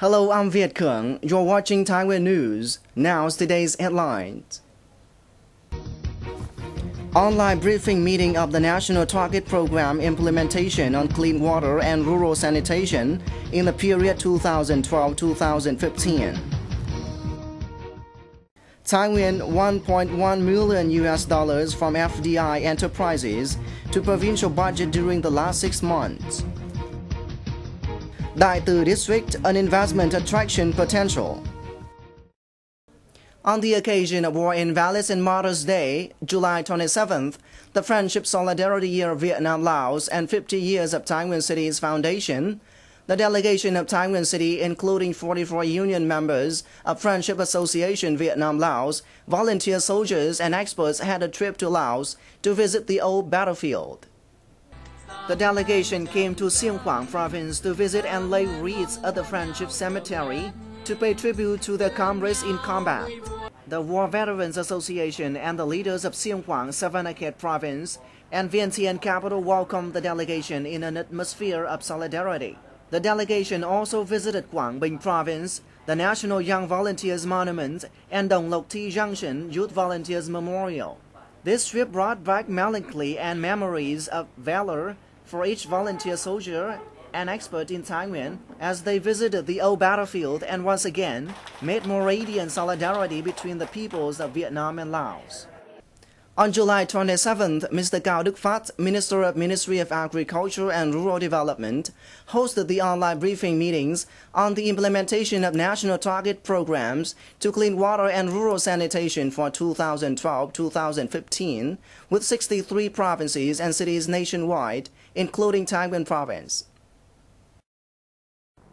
Hello, I'm Viet Cường. You're watching Taiwan News. Now's today's headlines. Online briefing meeting of the National Target Program implementation on clean water and rural sanitation in the period 2012-2015. Thai Nguyen $1.1 million from FDI enterprises to provincial budget during the last 6 months. Dai Tu District, an investment attraction potential. On the occasion of War Invalids and Martyrs Day, July 27th, the Friendship Solidarity Year of Vietnam-Laos and 50 years of Thai Nguyen City's foundation, the delegation of Thai Nguyen City, including 44 union members of Friendship Association Vietnam-Laos, volunteer soldiers and experts had a trip to Laos to visit the old battlefield. The delegation came to Viet Cuong province to visit and lay wreaths at the Friendship Cemetery to pay tribute to their comrades in combat. The War Veterans Association and the leaders of Viet Cuong, Savannakhet province, and Vientiane capital welcomed the delegation in an atmosphere of solidarity. The delegation also visited Quang Binh province, the National Young Volunteers Monument, and Dong Lộc Thi Junction Youth Volunteers Memorial. This trip brought back melancholy and memories of valor for each volunteer soldier and expert in Thai Nguyen as they visited the old battlefield and once again made more radiant solidarity between the peoples of Vietnam and Laos. On July 27th, Mr. Cao Đức Phát, Minister of Ministry of Agriculture and Rural Development, hosted the online briefing meetings on the implementation of national target programs to clean water and rural sanitation for 2012-2015 with 63 provinces and cities nationwide, including Thai Nguyen province.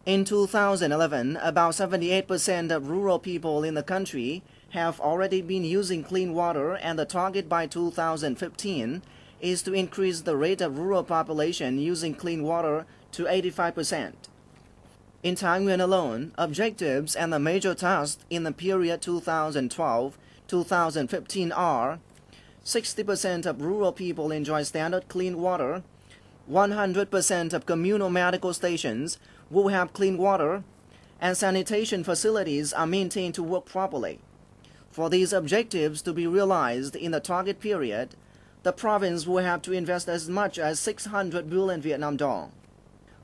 In 2011, about 78% of rural people in the country have already been using clean water, and the target by 2015 is to increase the rate of rural population using clean water to 85%. In Thai Nguyen alone, objectives and the major tasks in the period 2012-2015 are 60% of rural people enjoy standard clean water, 100% of communal medical stations will have clean water, and sanitation facilities are maintained to work properly. For these objectives to be realized in the target period, the province will have to invest as much as 600 billion Vietnam dong.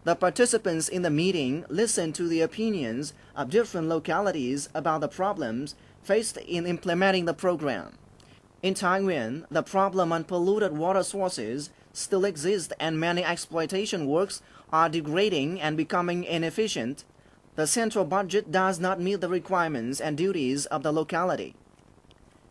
The participants in the meeting listened to the opinions of different localities about the problems faced in implementing the program. In Thai Nguyen, the problem on polluted water sources still exists and many exploitation works are degrading and becoming inefficient. The central budget does not meet the requirements and duties of the locality.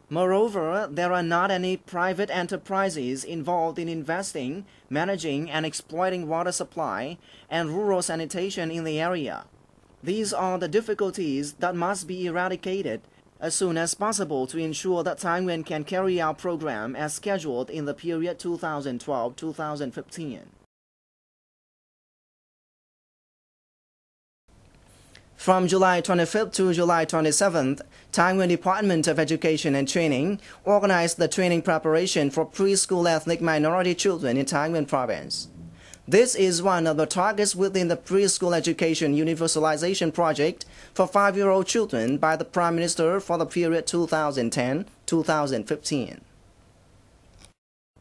Moreover, there are not any private enterprises involved in investing, managing, and exploiting water supply and rural sanitation in the area. These are the difficulties that must be eradicated as soon as possible to ensure that Thai Nguyen can carry out program as scheduled in the period 2012-2015. From July 25th to July 27th, Thai Nguyen Department of Education and Training organized the training preparation for preschool ethnic minority children in Thai Nguyen province. This is one of the targets within the preschool education universalization project for 5-year-old children by the Prime Minister for the period 2010-2015.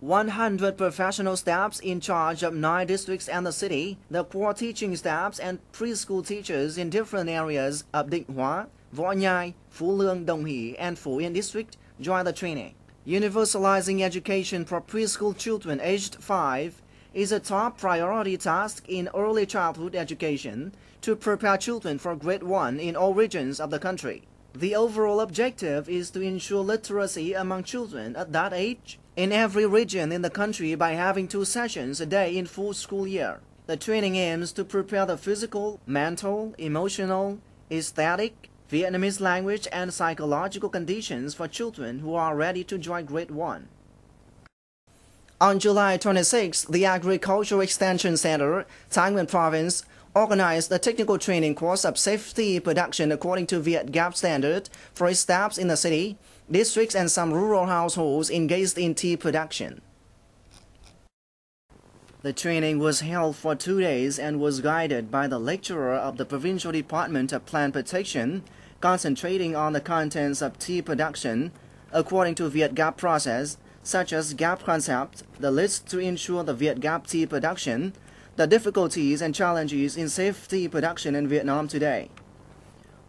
100 professional staffs in charge of 9 districts and the city, the core teaching staffs and preschool teachers in different areas of Định Hóa, Võ Nhai, Phú Lương, Dong Hỷ, and Phú Yên district joined the training. Universalizing education for preschool children aged 5 is a top priority task in early childhood education to prepare children for grade 1 in all regions of the country. The overall objective is to ensure literacy among children at that age in every region in the country by having 2 sessions a day in full school year. The training aims to prepare the physical, mental, emotional, aesthetic, Vietnamese language and psychological conditions for children who are ready to join grade 1. On July 26, the Agricultural Extension Center, Thai Nguyen Province, organized a technical training course of safety production according to Viet Gap standard for its staffs in the city, districts, and some rural households engaged in tea production. The training was held for 2 days and was guided by the lecturer of the Provincial Department of Plant Protection, concentrating on the contents of tea production according to Viet Gap process, such as GAP concept, the list to ensure the Viet Gap tea production, the difficulties and challenges in safe tea production in Vietnam today.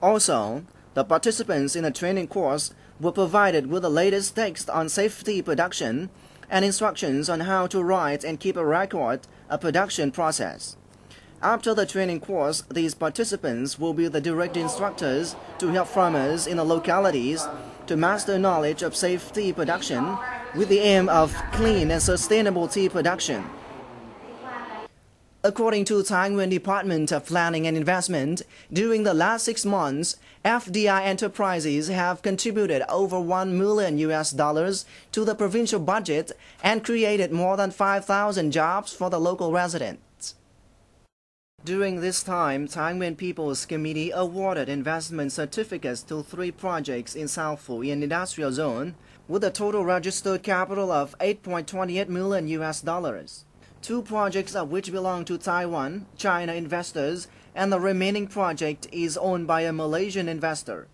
Also, the participants in the training course were provided with the latest text on safe tea production and instructions on how to write and keep a record of production process. After the training course, these participants will be the direct instructors to help farmers in the localities to master knowledge of safe tea production with the aim of clean and sustainable tea production. According to Thai Nguyen Department of Planning and Investment, during the last 6 months, FDI enterprises have contributed over $1 million to the provincial budget and created more than 5,000 jobs for the local residents. During this time, Thai Nguyen People's Committee awarded investment certificates to 3 projects in South Phu in Industrial Zone with a total registered capital of $8.28 million. 2 projects of which belong to Taiwan, China investors, and the remaining project is owned by a Malaysian investor.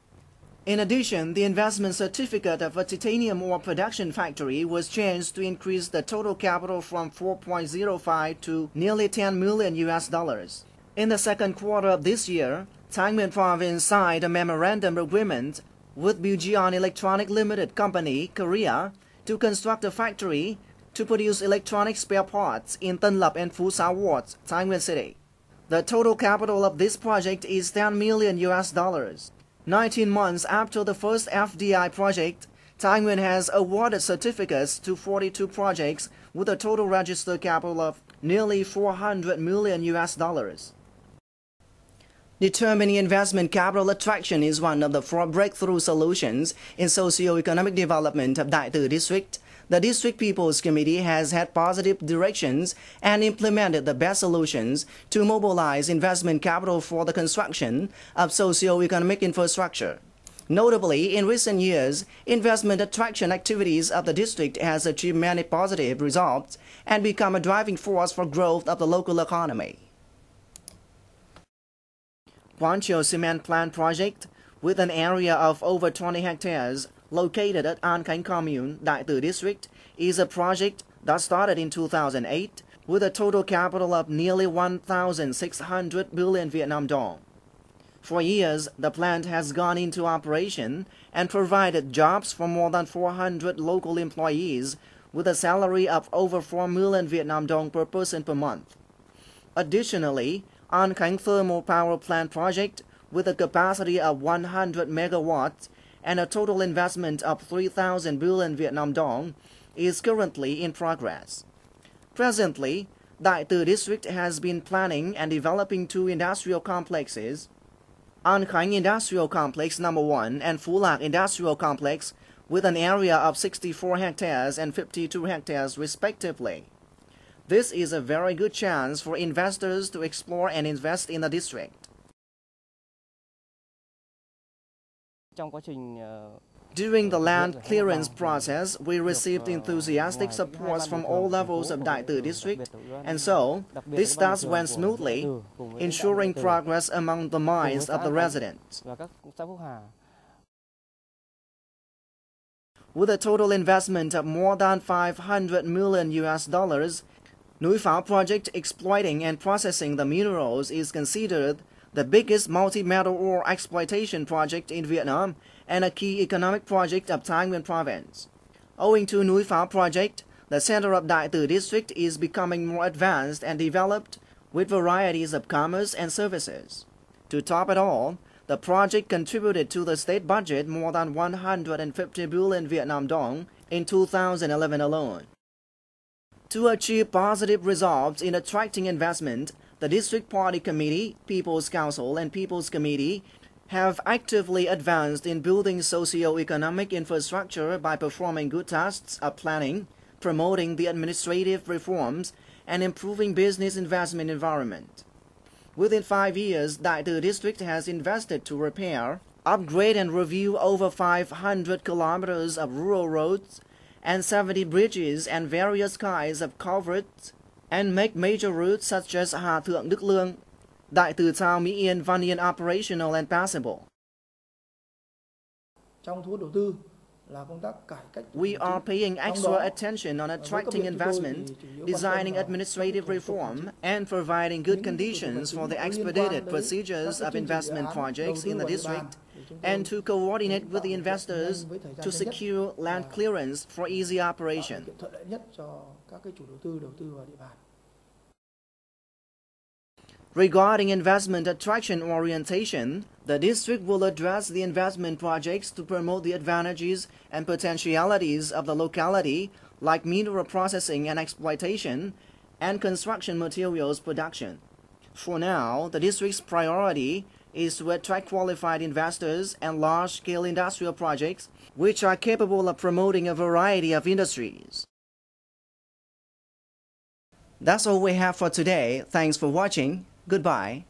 In addition, the investment certificate of a titanium ore production factory was changed to increase the total capital from 4.05 to nearly $10 million. In the second quarter of this year, Thai Nguyen Province signed a memorandum agreement with Bujeon Electronic Limited Company, Korea, to construct a factory to produce electronic spare parts in Tân Lập and Phu Sao wards, Thai Nguyen City. The total capital of this project is $10 million. 19 months after the first FDI project, Thai Nguyen has awarded certificates to 42 projects with a total registered capital of nearly $400 million. Determining investment capital attraction is one of the 4 breakthrough solutions in socio-economic development of Đại Từ District. The District People's Committee has had positive directions and implemented the best solutions to mobilize investment capital for the construction of socio-economic infrastructure. Notably, in recent years, investment attraction activities of the district has achieved many positive results and become a driving force for growth of the local economy. Quang Triều Cement Plant Project, with an area of over 20 hectares, located at An Khánh Commune, Đại Từ District, is a project that started in 2008 with a total capital of nearly 1,600 billion Vietnam dong. For years, the plant has gone into operation and provided jobs for more than 400 local employees with a salary of over 4 million Vietnam dong per person per month. Additionally, An Khánh Thermal Power Plant Project, with a capacity of 100 megawatts and a total investment of 3,000 billion Vietnam dong, is currently in progress. Presently, Đại Từ District has been planning and developing 2 industrial complexes, An Khánh Industrial Complex No. 1 and Phu Lạc Industrial Complex, with an area of 64 hectares and 52 hectares respectively. This is a very good chance for investors to explore and invest in the district. During the land clearance process, we received enthusiastic support from all levels of Đại Từ District, and so this task went smoothly, ensuring progress among the minds of the residents. With a total investment of more than $500 million, Núi Pháo project exploiting and processing the minerals is considered the biggest multi-metal ore exploitation project in Vietnam and a key economic project of Thái Nguyên province. Owing to Núi Pháo project, the center of Đại Từ District is becoming more advanced and developed with varieties of commerce and services. To top it all, the project contributed to the state budget more than 150 billion Vietnam dong in 2011 alone. To achieve positive results in attracting investment, the District Party Committee, People's Council, and People's Committee have actively advanced in building socio-economic infrastructure by performing good tasks of planning, promoting the administrative reforms, and improving business investment environment. Within 5 years, Đại Từ District has invested to repair, upgrade and review over 500 kilometers of rural roads and 70 bridges and various kinds of culverts and make major routes such as Hà Thượng Đức Lương, Đại Từ Thao Mỹ Yên Văn Yên operational and passable. Trong thu hút đầu tư là công tác cải cách. We are paying extra attention on attracting investment, designing administrative reform, and providing good conditions for the expedited procedures of investment projects in the district, and to coordinate with the investors to secure land clearance for easy operation. Thuận lợi nhất cho các cái chủ đầu tư vào địa bàn. Regarding investment attraction orientation, the district will address the investment projects to promote the advantages and potentialities of the locality, like mineral processing and exploitation, and construction materials production. For now, the district's priority is to attract qualified investors and large-scale industrial projects which are capable of promoting a variety of industries. That's all we have for today. Thanks for watching. Goodbye.